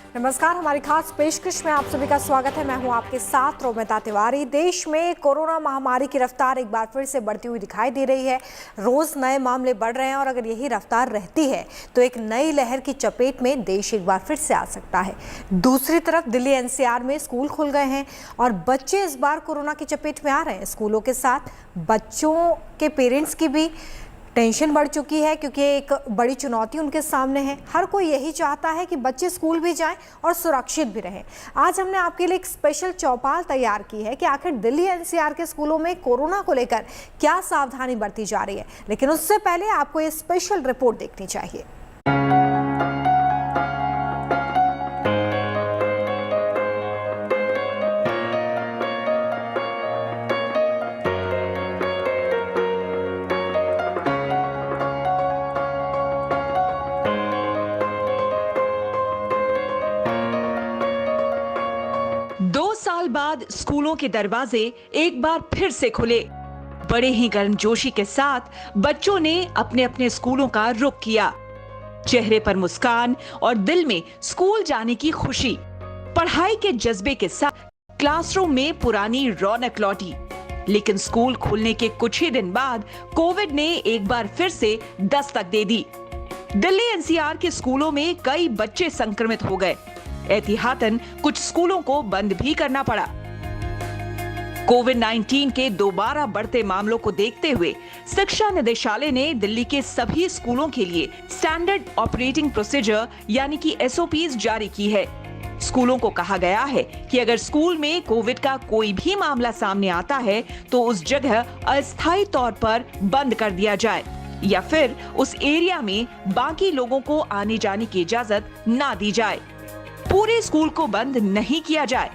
नमस्कार, हमारी खास पेशकश में आप सभी का स्वागत है। मैं हूं आपके साथ रोमिता तिवारी। देश में कोरोना महामारी की रफ्तार एक बार फिर से बढ़ती हुई दिखाई दे रही है। रोज नए मामले बढ़ रहे हैं और अगर यही रफ्तार रहती है तो एक नई लहर की चपेट में देश एक बार फिर से आ सकता है। दूसरी तरफ दिल्ली एनसीआर में स्कूल खुल गए हैं और बच्चे इस बार कोरोना की चपेट में आ रहे हैं। स्कूलों के साथ बच्चों के पेरेंट्स की भी टेंशन बढ़ चुकी है क्योंकि एक बड़ी चुनौती उनके सामने है। हर कोई यही चाहता है कि बच्चे स्कूल भी जाएं और सुरक्षित भी रहें। आज हमने आपके लिए एक स्पेशल चौपाल तैयार की है कि आखिर दिल्ली एनसीआर के स्कूलों में कोरोना को लेकर क्या सावधानी बरती जा रही है, लेकिन उससे पहले आपको ये स्पेशल रिपोर्ट देखनी चाहिए। 2 साल बाद स्कूलों के दरवाजे एक बार फिर से खुले। बड़े ही गर्मजोशी के साथ बच्चों ने अपने अपने स्कूलों का रुख किया। चेहरे पर मुस्कान और दिल में स्कूल जाने की खुशी। पढ़ाई के जज्बे के साथ क्लासरूम में पुरानी रौनक लौटी। लेकिन स्कूल खुलने के कुछ ही दिन बाद कोविड ने एक बार फिर से दस्तक दे दी। दिल्ली एनसीआर के स्कूलों में कई बच्चे संक्रमित हो गए। एहतियातन कुछ स्कूलों को बंद भी करना पड़ा। कोविड-19 के दोबारा बढ़ते मामलों को देखते हुए शिक्षा निदेशालय ने दिल्ली के सभी स्कूलों के लिए स्टैंडर्ड ऑपरेटिंग प्रोसीजर यानी कि एसओपीज जारी की है। स्कूलों को कहा गया है कि अगर स्कूल में कोविड का कोई भी मामला सामने आता है तो उस जगह अस्थायी तौर पर बंद कर दिया जाए या फिर उस एरिया में बाकी लोगों को आने जाने की इजाजत ना दी जाए। पूरे स्कूल को बंद नहीं किया जाए।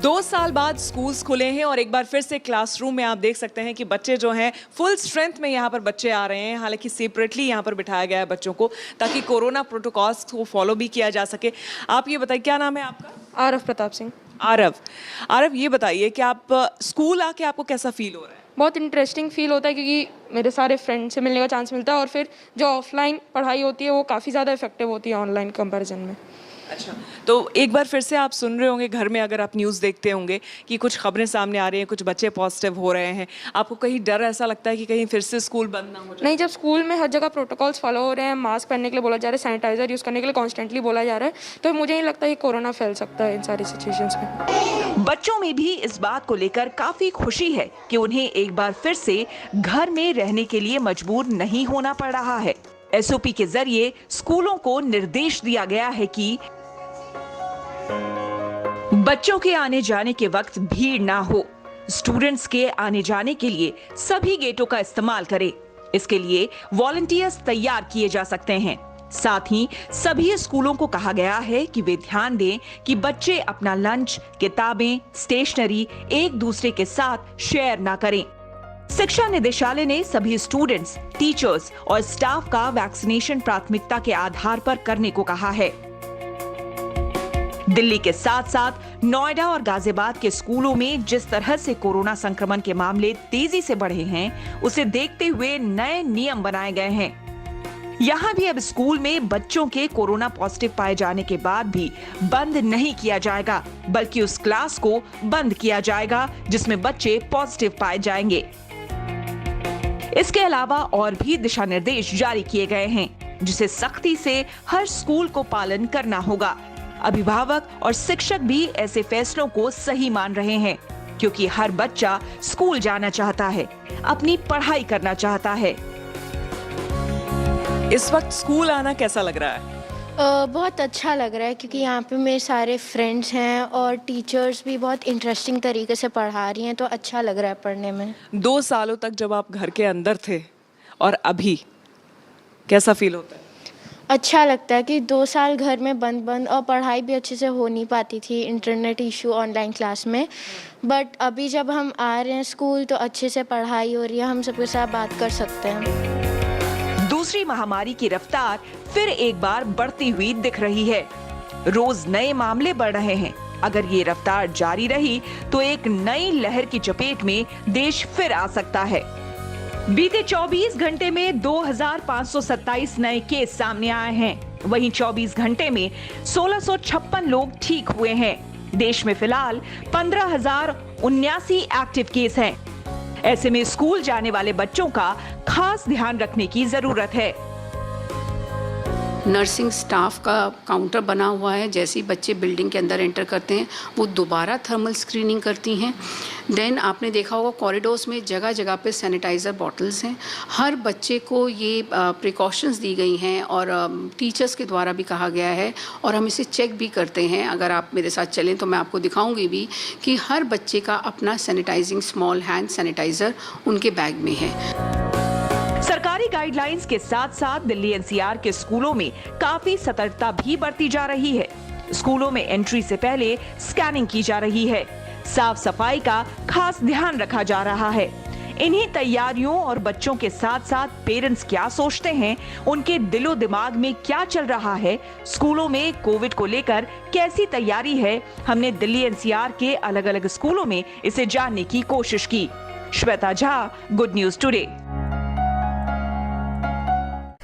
2 साल बाद स्कूल्स खुले हैं और एक बार फिर से क्लासरूम में आप देख सकते हैं कि बच्चे जो हैं फुल स्ट्रेंथ में यहाँ पर बच्चे आ रहे हैं। हालांकि सेपरेटली यहाँ पर बिठाया गया है बच्चों को ताकि कोरोना प्रोटोकॉल्स को फॉलो भी किया जा सके। आप ये बताइए, क्या नाम है आपका? आरव प्रताप सिंह। आरव ये बताइए कि आप स्कूल आके आपको कैसा फील हो रहा है? बहुत इंटरेस्टिंग फील होता है क्योंकि मेरे सारे फ्रेंड से मिलने का चांस मिलता है और फिर जो ऑफलाइन पढ़ाई होती है वो काफ़ी ज़्यादा इफेक्टिव होती है ऑनलाइन कंपैरिजन में। अच्छा, तो एक बार फिर से आप सुन रहे होंगे घर में, अगर आप न्यूज़ देखते होंगे कि कुछ खबरें सामने आ रही हैं, कुछ बच्चे पॉजिटिव हो रहे हैं। आपको कहीं डर ऐसा लगता है कि कहीं फिर से स्कूल बंद ना हो जाए? नहीं, जब स्कूल में हर जगह प्रोटोकॉल्स फॉलो हो रहे हैं, मास्क पहनने के लिए बोला जा रहा है, सैनिटाइजर यूज़ करने के लिए कॉन्स्टेंटली बोला जा रहा है, तो मुझे नहीं लगता कि कोरोना फैल सकता है इन सारी सिचुएशंस में। बच्चों में भी इस बात को लेकर काफी खुशी है कि उन्हें एक बार फिर से घर में रहने के लिए मजबूर नहीं होना पड़ रहा है। एसओपी के जरिए स्कूलों को निर्देश दिया गया है कि बच्चों के आने जाने के वक्त भीड़ ना हो। स्टूडेंट्स के आने जाने के लिए सभी गेटों का इस्तेमाल करें। इसके लिए वॉलंटियर्स तैयार किए जा सकते हैं। साथ ही सभी स्कूलों को कहा गया है कि वे ध्यान दें कि बच्चे अपना लंच, किताबें, स्टेशनरी एक दूसरे के साथ शेयर ना करें। शिक्षा निदेशालय ने सभी स्टूडेंट्स, टीचर्स और स्टाफ का वैक्सीनेशन प्राथमिकता के आधार पर करने को कहा है। दिल्ली के साथ साथ नोएडा और गाजियाबाद के स्कूलों में जिस तरह से कोरोना संक्रमण के मामले तेजी से बढ़े हैं, उसे देखते हुए नए नियम बनाए गए हैं। यहाँ भी अब स्कूल में बच्चों के कोरोना पॉजिटिव पाए जाने के बाद भी बंद नहीं किया जाएगा, बल्कि उस क्लास को बंद किया जाएगा जिसमें बच्चे पॉजिटिव पाए जाएंगे। इसके अलावा और भी दिशा निर्देश जारी किए गए हैं जिसे सख्ती से हर स्कूल को पालन करना होगा। अभिभावक और शिक्षक भी ऐसे फैसलों को सही मान रहे हैं क्योंकि हर बच्चा स्कूल जाना चाहता है, अपनी पढ़ाई करना चाहता है। इस वक्त स्कूल आना कैसा लग रहा है? बहुत अच्छा लग रहा है क्योंकि यहाँ पे मेरे सारे फ्रेंड्स हैं और टीचर्स भी बहुत इंटरेस्टिंग तरीके से पढ़ा रही हैं, तो अच्छा लग रहा है पढ़ने में। 2 सालों तक जब आप घर के अंदर थे और अभी कैसा फील होता है? अच्छा लगता है कि 2 साल घर में बंद और पढ़ाई भी अच्छे से हो नहीं पाती थी, इंटरनेट इशू ऑनलाइन क्लास में। बट अभी जब हम आ रहे हैं स्कूल तो अच्छे से पढ़ाई हो रही है, हम सबके साथ बात कर सकते हैं। दूसरी महामारी की रफ्तार फिर एक बार बढ़ती हुई दिख रही है। रोज नए मामले बढ़ रहे हैं। अगर ये रफ्तार जारी रही तो एक नई लहर की चपेट में देश फिर आ सकता है। बीते 24 घंटे में 2527 नए केस सामने आए हैं। वहीं 24 घंटे में 1656 लोग ठीक हुए हैं। देश में फिलहाल 15,079 एक्टिव केस हैं। ऐसे में स्कूल जाने वाले बच्चों का खास ध्यान रखने की जरूरत है। नर्सिंग स्टाफ का काउंटर बना हुआ है। जैसे ही बच्चे बिल्डिंग के अंदर एंटर करते हैं वो दोबारा थर्मल स्क्रीनिंग करती हैं। देन आपने देखा होगा कॉरिडोर्स में जगह जगह पे सैनिटाइज़र बॉटल्स हैं। हर बच्चे को ये प्रिकॉशंस दी गई हैं और टीचर्स के द्वारा भी कहा गया है और हम इसे चेक भी करते हैं। अगर आप मेरे साथ चलें तो मैं आपको दिखाऊंगी भी कि हर बच्चे का अपना सैनिटाइजिंग स्मॉल हैंड सैनिटाइज़र उनके बैग में है। सरकारी गाइडलाइंस के साथ साथ दिल्ली एनसीआर के स्कूलों में काफी सतर्कता भी बरती जा रही है। स्कूलों में एंट्री से पहले स्कैनिंग की जा रही है। साफ सफाई का खास ध्यान रखा जा रहा है। इन्हीं तैयारियों और बच्चों के साथ साथ पेरेंट्स क्या सोचते हैं, उनके दिलो दिमाग में क्या चल रहा है, स्कूलों में कोविड को लेकर कैसी तैयारी है, हमने दिल्ली एनसीआर के अलग अलग स्कूलों में इसे जानने की कोशिश की। Shweta Jha, good news today.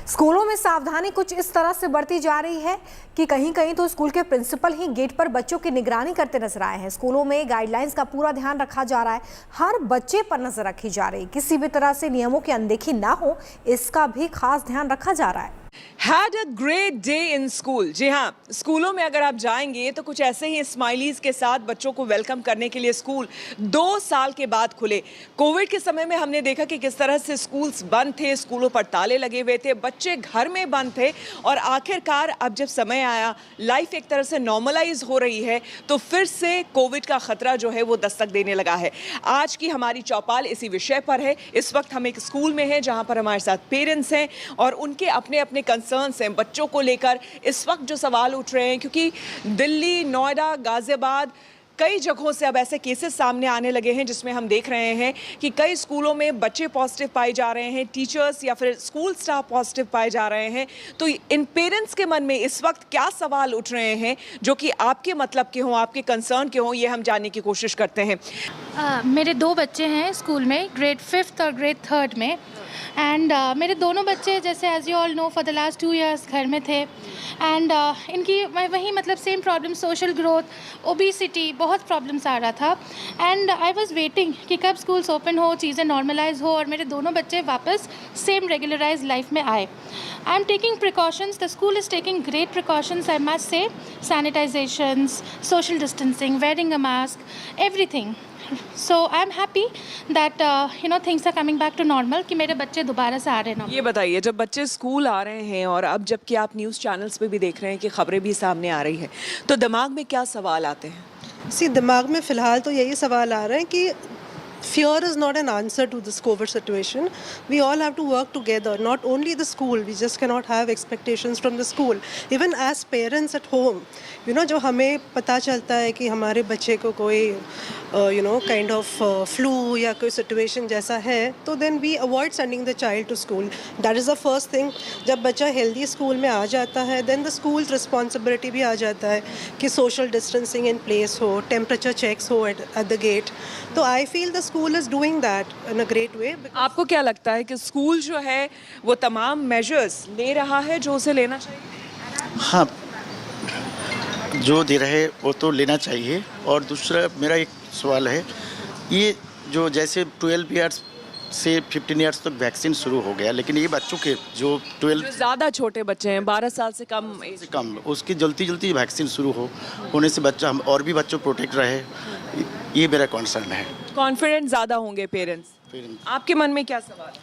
स्कूलों में सावधानी कुछ इस तरह से बढ़ती जा रही है कि कहीं कहीं तो स्कूल के प्रिंसिपल ही गेट पर बच्चों की निगरानी करते नजर आए हैं। स्कूलों में गाइडलाइंस का पूरा ध्यान रखा जा रहा है। हर बच्चे पर नजर रखी जा रही है। किसी भी तरह से नियमों की अनदेखी ना हो, इसका भी खास ध्यान रखा जा रहा है। Had a great day in school। जी हाँ, स्कूलों में अगर आप जाएंगे तो कुछ ऐसे ही स्माइलीज के साथ बच्चों को वेलकम करने के लिए स्कूल 2 साल के बाद खुले। कोविड के समय में हमने देखा कि किस तरह से स्कूल्स बंद थे, स्कूलों पर ताले लगे हुए थे, बच्चे घर में बंद थे और आखिरकार अब जब समय आया, लाइफ एक तरह से नॉर्मलाइज हो रही है, तो फिर से कोविड का खतरा जो है वो दस्तक देने लगा है। आज की हमारी चौपाल इसी विषय पर है। इस वक्त हम एक स्कूल में हैं जहाँ पर हमारे साथ पेरेंट्स हैं और उनके अपने अपने कंसर्न्स हैं बच्चों को लेकर। इस वक्त जो सवाल उठ रहे हैं, क्योंकि दिल्ली, नोएडा, गाजियाबाद, कई जगहों से अब ऐसे केसेस सामने आने लगे हैं जिसमें हम देख रहे हैं कि कई स्कूलों में बच्चे पॉजिटिव पाए जा रहे हैं, टीचर्स या फिर स्कूल स्टाफ पॉजिटिव पाए जा रहे हैं। तो इन पेरेंट्स के मन में इस वक्त क्या सवाल उठ रहे हैं जो कि आपके मतलब के हों, आपके कंसर्न के हों, ये हम जानने की कोशिश करते हैं। मेरे 2 बच्चे हैं स्कूल में, ग्रेड 5th और ग्रेड 3rd में। एंड मेरे दोनों बच्चे जैसे as you all know for the last 2 years घर में थे। एंड इनकी वही मतलब same problem, social growth, obesity, बहुत प्रॉब्लम्स आ रहा था। एंड आई वाज वेटिंग कि कब स्कूल्स ओपन हो, चीज़ें नॉर्मलाइज हो और मेरे दोनों बच्चे वापस सेम रेगुलराइज लाइफ में आए। I am taking precautions, the school is taking great precautions, I must say, sanitizations, social distancing, wearing a mask, everything. So I'm happy that things are coming back to normal कि मेरे बच्चे दोबारा से आ रहे हैं। ये बताइए, जब बच्चे स्कूल आ रहे हैं और अब जबकि आप न्यूज़ चैनल्स पे भी देख रहे हैं कि खबरें भी सामने आ रही हैं, तो दिमाग में क्या सवाल आते हैं? दिमाग में फ़िलहाल तो यही सवाल आ रहा है कि fear is not an answer to this COVID situation. We all have to work together, not only the school. We just cannot have expectations from the school. Even as parents at home, जो हमें पता चलता है कि हमारे बच्चे को कोई kind of flu या कोई situation जैसा है, तो then we avoid sending the child to school. That is the first thing. जब बच्चा healthy school में आ जाता है, then the school's responsibility भी आ जाता है कि social distancing in place हो, temperature checks हो at the gate. तो I feel the school is doing that in a great way. आपको क्या लगता है कि स्कूल जो है वो तमाम मेजर्स ले रहा है जो उसे लेना चाहिए? हाँ, जो दे रहे वो तो लेना चाहिए। और दूसरा मेरा एक सवाल है, ये जो जैसे 12 years से 15 years तक वैक्सीन शुरू हो गया, लेकिन ये बच्चों के जो 12 जो ज़्यादा छोटे बच्चे हैं, 12 साल से कम एज, से कम, उसकी जल्दी वैक्सीन शुरू होने से बच्चा हम और भी बच्चों प्रोटेक्ट रहे, ये मेरा कंसर्न है। कॉन्फिडेंट ज़्यादा होंगे पेरेंट्स। आपके मन में क्या सवाल?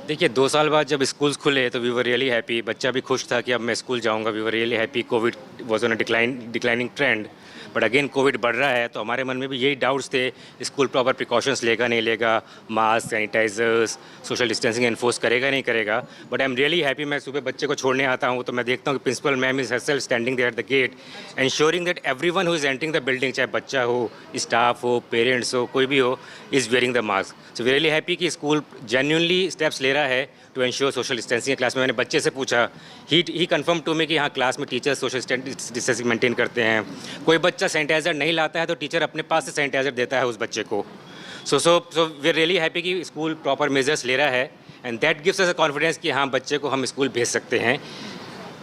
देखिए, 2 साल बाद जब स्कूल्स खुले तो वी वर रियली हैप्पी। बच्चा भी खुश था कि अब मैं स्कूल जाऊंगा। We were really happy. Covid was on a declining trend, but again Covid बढ़ रहा है, तो हमारे मन में भी यही डाउट्स थे, स्कूल प्रॉपर प्रिकॉशंस लेगा नहीं लेगा, mask, sanitizers, social distancing enforce करेगा नहीं करेगा। But I am really happy. मैं सुबह बच्चे को छोड़ने आता हूँ तो मैं देखता हूँ कि principal ma'am is herself standing there at the gate ensuring that everyone who is entering the building, चाहे बच्चा हो, स्टाफ हो, पेरेंट्स हो, कोई भी हो, is wearing the mask. So really happy कि स्कूल जेन्युइनली स्टेप्स ले रहा है to ensure social distancing. Class में मैंने बच्चे से पूछा, ही कन्फर्म टू मी कि हाँ, क्लास में टीचर सोशल डिस्टेंसिंग मेंटेन करते हैं। कोई बच्चा सैनिटाइजर नहीं लाता है तो टीचर अपने पास से सैनिटाइजर देता है उस बच्चे को। So we are really happy कि स्कूल प्रॉपर मेजर्स ले रहा है, and that gives us a confidence कि हाँ, बच्चे को हम स्कूल भेज सकते हैं।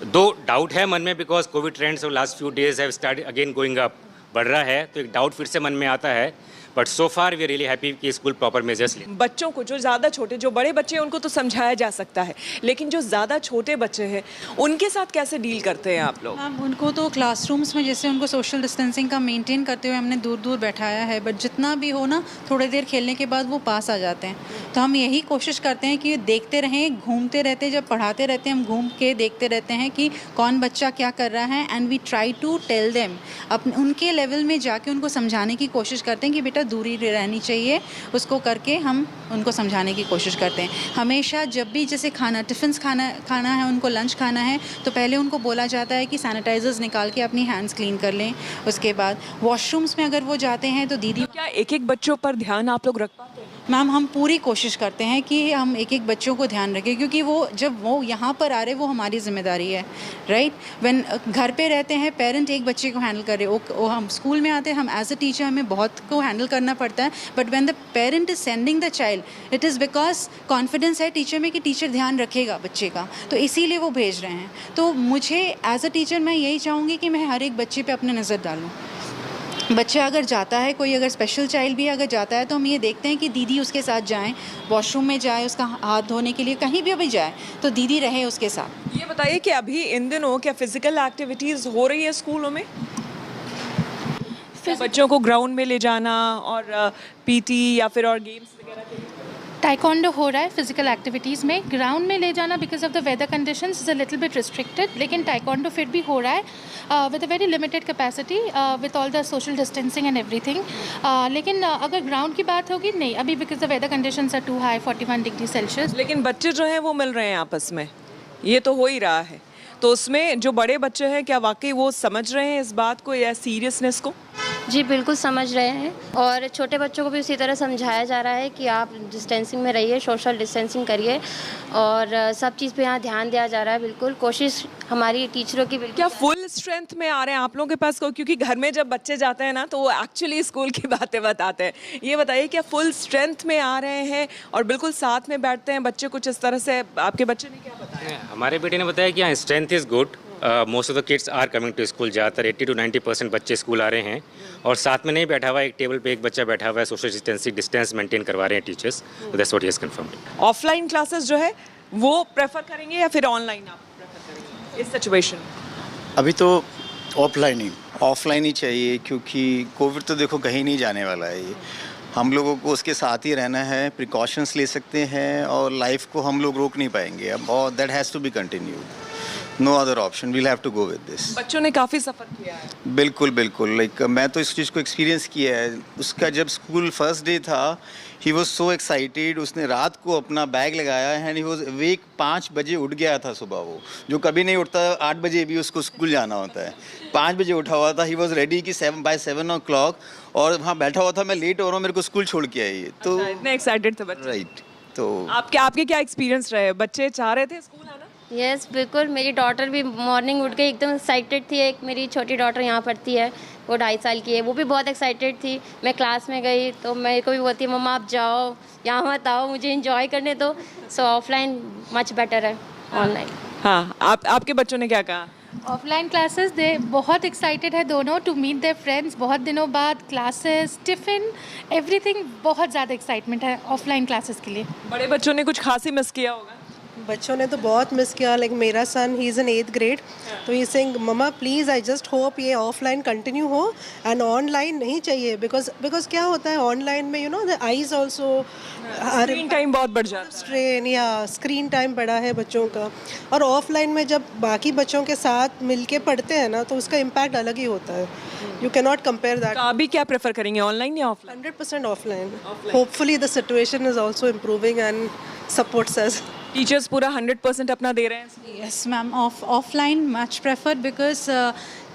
दो डाउट है मन में, because Covid trends of last few days have start again going up, बढ़ रहा है, तो एक डाउट फिर से मन में आता है। But so far we are really happy कि स्कूल प्रॉपर मेजर्स ले। बच्चों को, जो ज़्यादा छोटे, जो बड़े बच्चे हैं उनको तो समझाया जा सकता है, लेकिन जो ज़्यादा छोटे बच्चे हैं उनके साथ कैसे डील करते हैं आप लोग? मैम, उनको तो क्लासरूम्स में जैसे उनको सोशल डिस्टेंसिंग का मेंटेन करते हुए हमने दूर दूर बैठाया है, बट जितना भी हो ना, थोड़ी देर खेलने के बाद वो पास आ जाते हैं। तो हम यही कोशिश करते हैं कि देखते रहें, घूमते रहते हैं, जब पढ़ाते रहते हैं हम घूम के देखते रहते हैं कि कौन बच्चा क्या कर रहा है, and we try to tell them, अपने उनके लेवल में जाके उनको समझाने की कोशिश करते हैं कि बेटा दूरी रहनी चाहिए, उसको करके हम उनको समझाने की कोशिश करते हैं। हमेशा जब भी जैसे टिफ़िन्स खाना है, उनको लंच खाना है, तो पहले उनको बोला जाता है कि सैनिटाइजर्स निकाल के अपनी हैंड्स क्लीन कर लें। उसके बाद वॉशरूम्स में अगर वो जाते हैं तो दीदी, क्या एक एक बच्चों पर ध्यान आप लोग रख पाते हैं? मैम, हम पूरी कोशिश करते हैं कि हम एक एक बच्चों को ध्यान रखें, क्योंकि वो जब वो यहाँ पर आ रहे वो हमारी जिम्मेदारी है, राइट। व्हेन घर पे रहते हैं पेरेंट एक बच्चे को हैंडल कर रहे, हम स्कूल में आते हैं, हम एज अ टीचर हमें बहुत को हैंडल करना पड़ता है, but when the parent is sending the child, it is because confidence है टीचर में कि टीचर ध्यान रखेगा बच्चे का, तो इसीलिए वो भेज रहे हैं। तो मुझे एज अ टीचर मैं यही चाहूँगी कि मैं हर एक बच्चे पे अपनी नज़र डालूँ। बच्चा अगर जाता है, कोई अगर स्पेशल चाइल्ड भी अगर जाता है, तो हम ये देखते हैं कि दीदी उसके साथ जाएं, वॉशरूम में जाए, उसका हाथ धोने के लिए कहीं भी अभी जाए तो दीदी रहे उसके साथ। ये बताइए कि अभी इन दिनों क्या फिजिकल एक्टिविटीज़ हो रही है स्कूलों में? बच्चों को ग्राउंड में ले जाना और पीटी या फिर और गेम्स वगैरह के लिए? टाइकोंडो हो रहा है फिजिकल एक्टिविटीज़ में, ग्राउंड में ले जाना because of the weather conditions is a little bit restricted, लेकिन टाइकोंडो फिर भी हो रहा है with a very limited capacity with all the social distancing and everything. लेकिन अगर ग्राउंड की बात होगी, नहीं, अभी because the weather conditions are too high, 41 degree Celsius. लेकिन बच्चे जो हैं वो मिल रहे हैं आपस में, ये तो हो ही रहा है, तो उसमें जो बड़े बच्चे हैं क्या वाकई वो समझ रहे हैं इस बात को या सीरियसनेस को? जी बिल्कुल समझ रहे हैं, और छोटे बच्चों को भी उसी तरह समझाया जा रहा है कि आप डिस्टेंसिंग में रहिए, सोशल डिस्टेंसिंग करिए, और सब चीज़ पे यहाँ ध्यान दिया जा रहा है। बिल्कुल कोशिश हमारी टीचरों की बिल्कुल। क्या फुल स्ट्रेंथ में आ रहे हैं आप लोगों के पास को? क्योंकि घर में जब बच्चे जाते हैं ना तो वो एक्चुअली स्कूल की बातें बताते हैं। ये बताइए क्या फुल स्ट्रेंथ में आ रहे हैं और बिल्कुल साथ में बैठते हैं बच्चे कुछ इस तरह से? आपके बच्चे ने क्या बताया? हमारे बेटे ने बताया कि हाँ, strength is good, most of the kids are coming to school. ज़्यादातर 80 to 90% बच्चे स्कूल आ रहे हैं, और साथ में नहीं बैठा हुआ, एक टेबल पे एक बच्चा बैठा हुआ है, सोशल डिस्टेंस मेंटेन करवा रहे हैं teachers. That's what he has confirmed. Offline classes जो है वो प्रेफर करेंगे या फिर ऑनलाइन आप प्रेफर करेंगे इस सिचुएशन में? अभी तो ऑफलाइन ही चाहिए, क्योंकि कोविड तो देखो कहीं नहीं जाने वाला है। ये हम लोगों को उसके साथ ही रहना है, प्रिकॉशंस ले सकते हैं, और लाइफ को हम लोग रोक नहीं पाएंगे अब, और that has to be continued. No other option, we'll have to go with this. बच्चों ने काफ़ी सफ़र किया है। बिल्कुल बिल्कुल, लाइक मैं तो इस चीज़ को एक्सपीरियंस किया है। उसका जब स्कूल फर्स्ट डे था, ही वॉज सो एक्साइटेड, उसने रात को अपना बैग लगाया एंड ही वॉज अवेक, 5 बजे उठ गया था सुबह, वो जो कभी नहीं उठता, 8 बजे भी उसको स्कूल जाना होता है, 5 बजे उठा हुआ था। ही वॉज रेडी कि 7 o'clock, और वहाँ बैठा हुआ था, मैं लेट हो रहा हूँ, मेरे को स्कूल छोड़ के आइए। तो इतने एक्साइटेड थे बच्चे, राइट। तो आपके क्या एक्सपीरियंस रहे? बच्चे चाह रहे थे स्कूल आना? यस बिल्कुल, मेरी डॉटर भी मॉर्निंग उठ के एकदम एक्साइटेड थी। एक मेरी छोटी डॉटर यहाँ पढ़ती है, वो 2.5 साल की है, वो भी बहुत एक्साइटेड थी। मैं क्लास में गई तो मेरे को भी बोलती है, मम्मा आप जाओ, यहाँ मत आओ, मुझे एंजॉय करने दो। सो ऑफलाइन मच बेटर है ऑनलाइन। हाँ, आपके बच्चों ने क्या कहा? ऑफलाइन क्लासेस दे बहुत एक्साइटेड है दोनों टू मीट देयर फ्रेंड्स, बहुत दिनों बाद क्लासेस, टिफ़िन, एवरीथिंग, बहुत ज़्यादा एक्साइटमेंट है ऑफलाइन क्लासेस के लिए। बड़े बच्चों ने कुछ खास ही मिस किया होगा? बच्चों ने तो बहुत मिस किया। लाइक मेरा सन, he is in 8th grade, तो ही सेइंग मम्मा प्लीज़ आई जस्ट होप ये ऑफलाइन कंटिन्यू हो एंड ऑनलाइन नहीं चाहिए, बिकॉज क्या होता है ऑनलाइन में, you know the eyes also, screen time बहुत बढ़ जाता है, स्ट्रेन या स्क्रीन टाइम बढ़ा है बच्चों का। और ऑफलाइन में जब बाकी बच्चों के साथ मिलके पढ़ते हैं ना, तो उसका इम्पैक्ट अलग ही होता है। You can not compare that. तो अभी क्या प्रेफर करेंगे, ऑनलाइन या offline? 100% offline. Hopefully the situation is also improving and supports us. Teachers पूरा 100% अपना दे रहे हैं? Yes ma'am, offline much prefer, because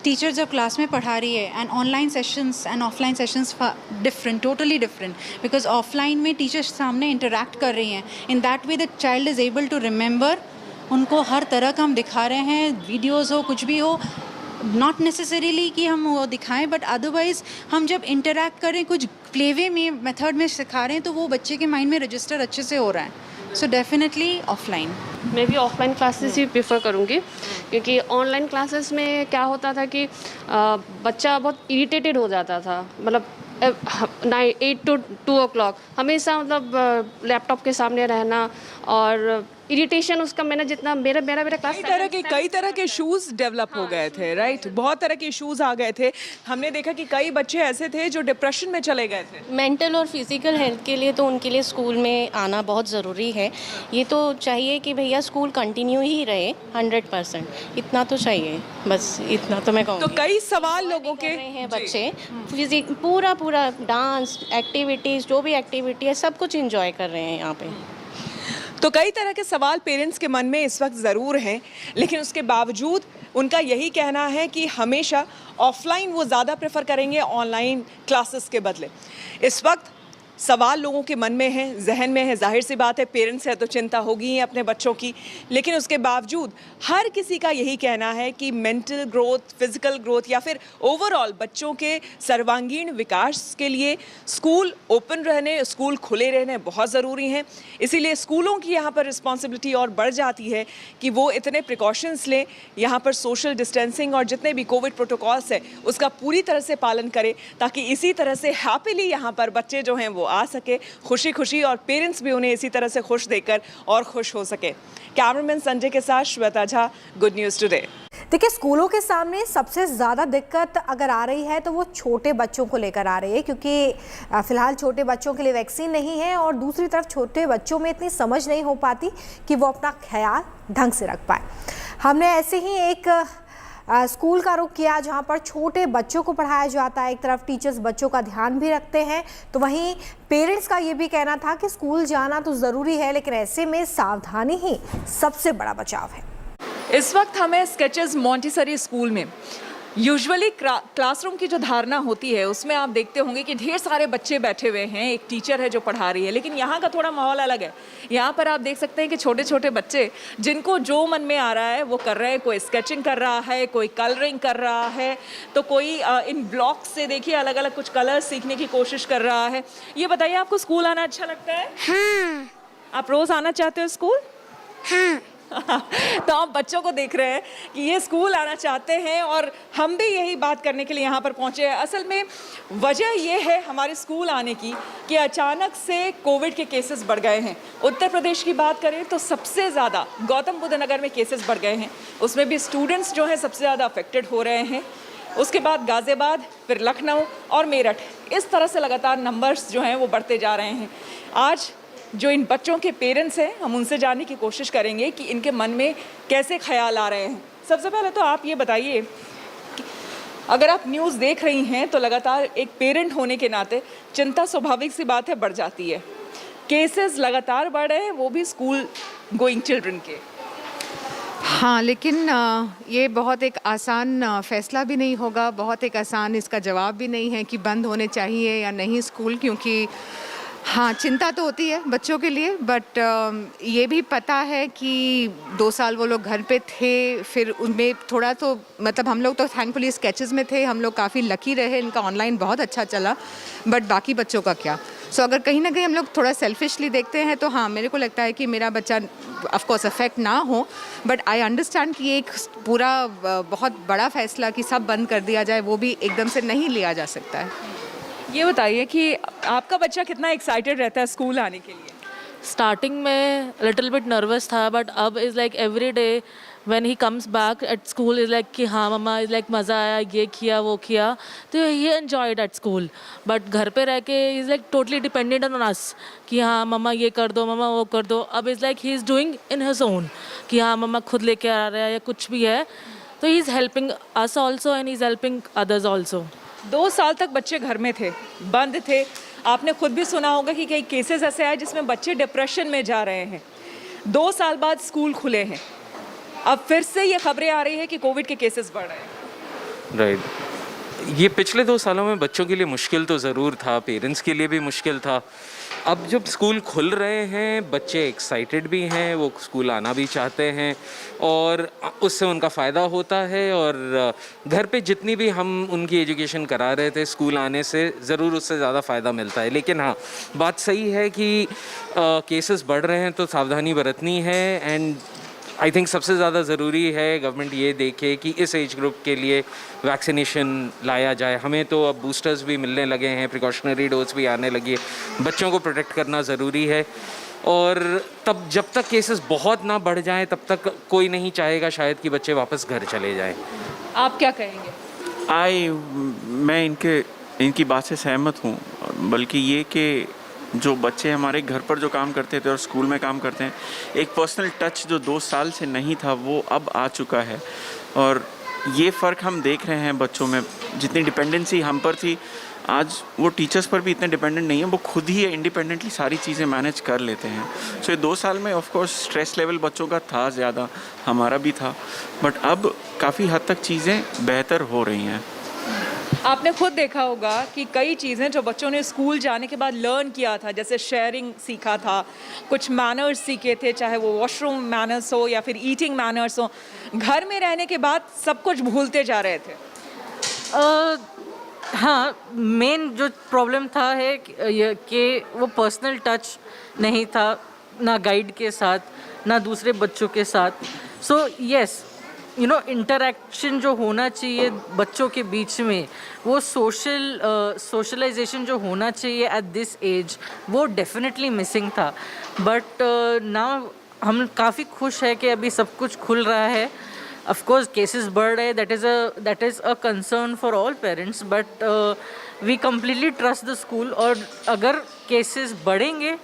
teacher जब क्लास में पढ़ा रही है, and online sessions and offline sessions different, totally different, because offline में टीचर्स सामने इंटरेक्ट कर रही हैं, in that way the child is able to remember. उनको हर तरह का हम दिखा रहे हैं, वीडियोज़ हो, कुछ भी हो, नॉट नेसेसरीली कि हम वो दिखाएं, बट अदरवाइज़ हम जब इंटरेक्ट करें, कुछ प्लेवे में मेथड में सिखा रहे हैं, तो वो बच्चे के माइंड में रजिस्टर अच्छे से हो रहा है। So definitely offline. मैं भी ऑफलाइन क्लासेस ही प्रेफर करूँगी, क्योंकि ऑनलाइन क्लासेस में क्या होता था कि बच्चा बहुत इरिटेटेड हो जाता था, मतलब 8 to 2 o'clock हमेशा मतलब लैपटॉप के सामने रहना, और इरिटेशन उसका मैंने जितना मेरा क्लास कई तरह के इश्यूज डेवलप हो गए थे, राइट? बहुत तरह के इश्यूज आ गए थे। हमने देखा कि कई बच्चे ऐसे थे जो डिप्रेशन में चले गए थे। मेंटल और फिजिकल हेल्थ के लिए तो उनके लिए स्कूल में आना बहुत ज़रूरी है। ये तो चाहिए कि भैया स्कूल कंटिन्यू ही रहे 100%, इतना तो चाहिए, बस इतना तो मैं कहूँगी। तो कई सवाल लोगों के हैं बच्चे, पूरा डांस एक्टिविटीज़, जो भी एक्टिविटी है सब कुछ इंजॉय कर रहे हैं यहाँ पे। तो कई तरह के सवाल पेरेंट्स के मन में इस वक्त ज़रूर हैं, लेकिन उसके बावजूद उनका यही कहना है कि हमेशा ऑफलाइन वो ज़्यादा प्रेफर करेंगे ऑनलाइन क्लासेस के बदले। इस वक्त सवाल लोगों के मन में है, जहन में है। जाहिर सी बात है, पेरेंट्स है तो चिंता होगी ही अपने बच्चों की, लेकिन उसके बावजूद हर किसी का यही कहना है कि मेंटल ग्रोथ, फिजिकल ग्रोथ या फिर ओवरऑल बच्चों के सर्वांगीण विकास के लिए स्कूल ओपन रहने, स्कूल खुले रहने बहुत ज़रूरी हैं। इसीलिए स्कूलों की यहाँ पर रिस्पॉन्सिबिलिटी और बढ़ जाती है कि वो इतने प्रिकॉशंस लें, यहाँ पर सोशल डिस्टेंसिंग और जितने भी कोविड प्रोटोकॉल्स है उसका पूरी तरह से पालन करें, ताकि इसी तरह से हैप्पीली यहाँ पर बच्चे जो हैं वो आ सके खुशी खुशी, और पेरेंट्स भी उन्हें इसी तरह से खुश देखकर और खुश हो सके। कैमरामैन संजय के साथ Shweta Jha, good news today. देखिए, स्कूलों के सामने सबसे ज़्यादा दिक्कत अगर आ रही है तो वो छोटे बच्चों को लेकर आ रही है, क्योंकि फिलहाल छोटे बच्चों के लिए वैक्सीन नहीं है, और दूसरी तरफ छोटे बच्चों में इतनी समझ नहीं हो पाती कि वो अपना ख्याल ढंग से रख पाए। हमने ऐसे ही एक स्कूल का रुख किया जहां पर छोटे बच्चों को पढ़ाया जाता है। एक तरफ टीचर्स बच्चों का ध्यान भी रखते हैं, तो वहीं पेरेंट्स का ये भी कहना था कि स्कूल जाना तो ज़रूरी है, लेकिन ऐसे में सावधानी ही सबसे बड़ा बचाव है। इस वक्त हमें स्केचेस मॉन्टेसरी स्कूल में यूजुअली क्लासरूम की जो धारणा होती है उसमें आप देखते होंगे कि ढेर सारे बच्चे बैठे हुए हैं, एक टीचर है जो पढ़ा रही है, लेकिन यहाँ का थोड़ा माहौल अलग है। यहाँ पर आप देख सकते हैं कि छोटे छोटे बच्चे जिनको जो मन में आ रहा है वो कर रहे हैं। कोई स्केचिंग कर रहा है, कोई कलरिंग कर रहा है, तो कोई इन ब्लॉक्स से देखिए अलग अलग कुछ कलर सीखने की कोशिश कर रहा है। ये बताइए, आपको स्कूल आना अच्छा लगता है? हाँ। आप रोज़ आना चाहते हो स्कूल? हाँ। तो आप बच्चों को देख रहे हैं कि ये स्कूल आना चाहते हैं, और हम भी यही बात करने के लिए यहाँ पर पहुँचे हैं। असल में वजह ये है हमारे स्कूल आने की कि अचानक से कोविड के केसेस बढ़ गए हैं। उत्तर प्रदेश की बात करें तो सबसे ज़्यादा गौतम बुद्ध नगर में केसेस बढ़ गए हैं, उसमें भी स्टूडेंट्स जो हैं सबसे ज़्यादा अफेक्टेड हो रहे हैं। उसके बाद गाज़ियाबाद, फिर लखनऊ और मेरठ, इस तरह से लगातार नंबर्स जो हैं वो बढ़ते जा रहे हैं। आज जो इन बच्चों के पेरेंट्स हैं, हम उनसे जानने की कोशिश करेंगे कि इनके मन में कैसे ख्याल आ रहे हैं। सबसे पहले तो आप ये बताइए कि अगर आप न्यूज़ देख रही हैं तो लगातार एक पेरेंट होने के नाते चिंता स्वाभाविक सी बात है बढ़ जाती है। केसेस लगातार बढ़ रहे हैं, वो भी स्कूल गोइंग चिल्ड्रन के। हाँ, लेकिन ये बहुत एक आसान फ़ैसला भी नहीं होगा, बहुत एक आसान इसका जवाब भी नहीं है कि बंद होने चाहिए या नहीं स्कूल, क्योंकि हाँ, चिंता तो होती है बच्चों के लिए, बट ये भी पता है कि 2 साल वो लोग घर पे थे, फिर उनमें थोड़ा तो मतलब हम लोग तो थैंकफुली स्केचेस में थे, हम लोग काफ़ी लकी रहे, इनका ऑनलाइन बहुत अच्छा चला, बट बाकी बच्चों का क्या? सो अगर कहीं ना कहीं हम लोग थोड़ा सेल्फिशली देखते हैं तो हाँ, मेरे को लगता है कि मेरा बच्चा ऑफ कोर्स अफेक्ट ना हो, बट आई अंडरस्टैंड कि एक पूरा बहुत बड़ा फैसला कि सब बंद कर दिया जाए वो भी एकदम से नहीं लिया जा सकता है। ये बताइए कि आपका बच्चा कितना एक्साइटेड रहता है स्कूल आने के लिए? स्टार्टिंग में लिटिल बिट नर्वस था, बट अब is like every day when he comes back at school is like कि हाँ मम्मा, इज़ लाइक मज़ा आया, ये किया वो किया, तो ही एन्जॉयड एट स्कूल। बट घर पे रह के is like totally dependent on us कि हाँ मम्मा ये कर दो, मम्मा वो कर दो। अब is like he is doing in his own कि हाँ मम्मा खुद लेके आ रहा है या कुछ भी है, तो he is helping us also and he is helping others also. 2 साल तक बच्चे घर में थे, बंद थे। आपने खुद भी सुना होगा कि कई केसेस ऐसे आए जिसमें बच्चे डिप्रेशन में जा रहे हैं। 2 साल बाद स्कूल खुले हैं, अब फिर से ये खबरें आ रही है कि कोविड के केसेस बढ़ रहे हैं। राइट। ये पिछले 2 सालों में बच्चों के लिए मुश्किल तो ज़रूर था, पेरेंट्स के लिए भी मुश्किल था। अब जब स्कूल खुल रहे हैं, बच्चे एक्साइटेड भी हैं, वो स्कूल आना भी चाहते हैं और उससे उनका फ़ायदा होता है, और घर पे जितनी भी हम उनकी एजुकेशन करा रहे थे, स्कूल आने से ज़रूर उससे ज़्यादा फ़ायदा मिलता है। लेकिन हाँ, बात सही है कि केसेस बढ़ रहे हैं तो सावधानी बरतनी है, एंड आई थिंक सबसे ज़्यादा ज़रूरी है गवर्नमेंट ये देखे कि इस एज ग्रुप के लिए वैक्सीनेशन लाया जाए। हमें तो अब बूस्टर्स भी मिलने लगे हैं, प्रिकॉशनरी डोज भी आने लगी है। बच्चों को प्रोटेक्ट करना ज़रूरी है और तब जब तक केसेस बहुत ना बढ़ जाएं तब तक कोई नहीं चाहेगा शायद कि बच्चे वापस घर चले जाएं। आप क्या कहेंगे? मैं इनकी बात से सहमत हूँ, बल्कि ये कि जो बच्चे हमारे घर पर जो काम करते थे और स्कूल में काम करते हैं, एक पर्सनल टच जो 2 साल से नहीं था वो अब आ चुका है। और ये फ़र्क हम देख रहे हैं बच्चों में। जितनी डिपेंडेंसी हम पर थी, आज वो टीचर्स पर भी इतने डिपेंडेंट नहीं है, वो खुद ही इंडिपेंडेंटली सारी चीज़ें मैनेज कर लेते हैं। सो ये 2 साल में ऑफ कोर्स स्ट्रेस लेवल बच्चों का था ज़्यादा, हमारा भी था, बट अब काफ़ी हद तक चीज़ें बेहतर हो रही हैं। आपने खुद देखा होगा कि कई चीज़ें जो बच्चों ने स्कूल जाने के बाद लर्न किया था, जैसे शेयरिंग सीखा था, कुछ मैनर्स सीखे थे, चाहे वो वॉशरूम मैनर्स हो या फिर ईटिंग मैनर्स हो, घर में रहने के बाद सब कुछ भूलते जा रहे थे। हाँ, मेन जो प्रॉब्लम था है कि वो पर्सनल टच नहीं था, ना गाइड के साथ ना दूसरे बच्चों के साथ। सो यस, इंटरेक्शन जो होना चाहिए बच्चों के बीच में, वो सोशलाइजेशन जो होना चाहिए एट दिस एज, वो डेफिनेटली मिसिंग था। बट नाउ हम काफ़ी खुश है कि अभी सब कुछ खुल रहा है। ऑफ कोर्स केसेस बढ़ रहे, that is a concern for all parents, but we completely trust the school. और अगर केसेस बढ़ेंगे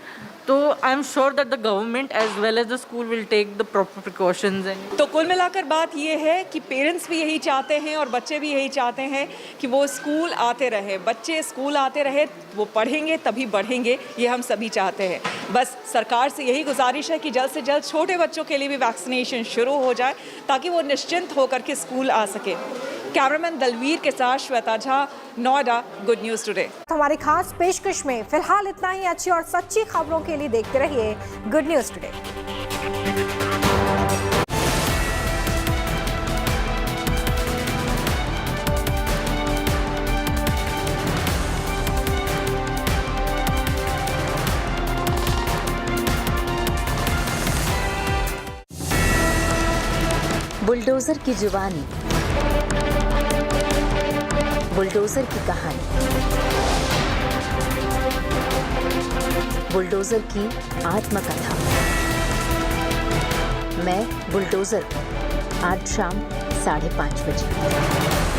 तो I am sure that the government as well as the school will take the proper precautions. तो कुल मिलाकर बात ये है कि पेरेंट्स भी यही चाहते हैं और बच्चे भी यही चाहते हैं कि वो स्कूल आते रहे, बच्चे स्कूल आते रहे, वो पढ़ेंगे तभी बढ़ेंगे, ये हम सभी चाहते हैं। बस सरकार से यही गुजारिश है कि जल्द से जल्द छोटे बच्चों के लिए भी वैक्सीनेशन शुरू हो जाए ताकि वो निश्चिंत होकर के स्कूल आ सके। कैमरामैन दलवीर के साथ Shweta Jha, Noida, good news today. हमारी खास पेशकश में फिलहाल इतना ही। अच्छी और सच्ची खबरों के लिए देखते रहिए गुड न्यूज़ टुडे। बुलडोजर की जुबानी, बुलडोजर की कहानी, बुलडोजर की आत्मकथा। मैं बुलडोजर, आज शाम 5:30 बजे।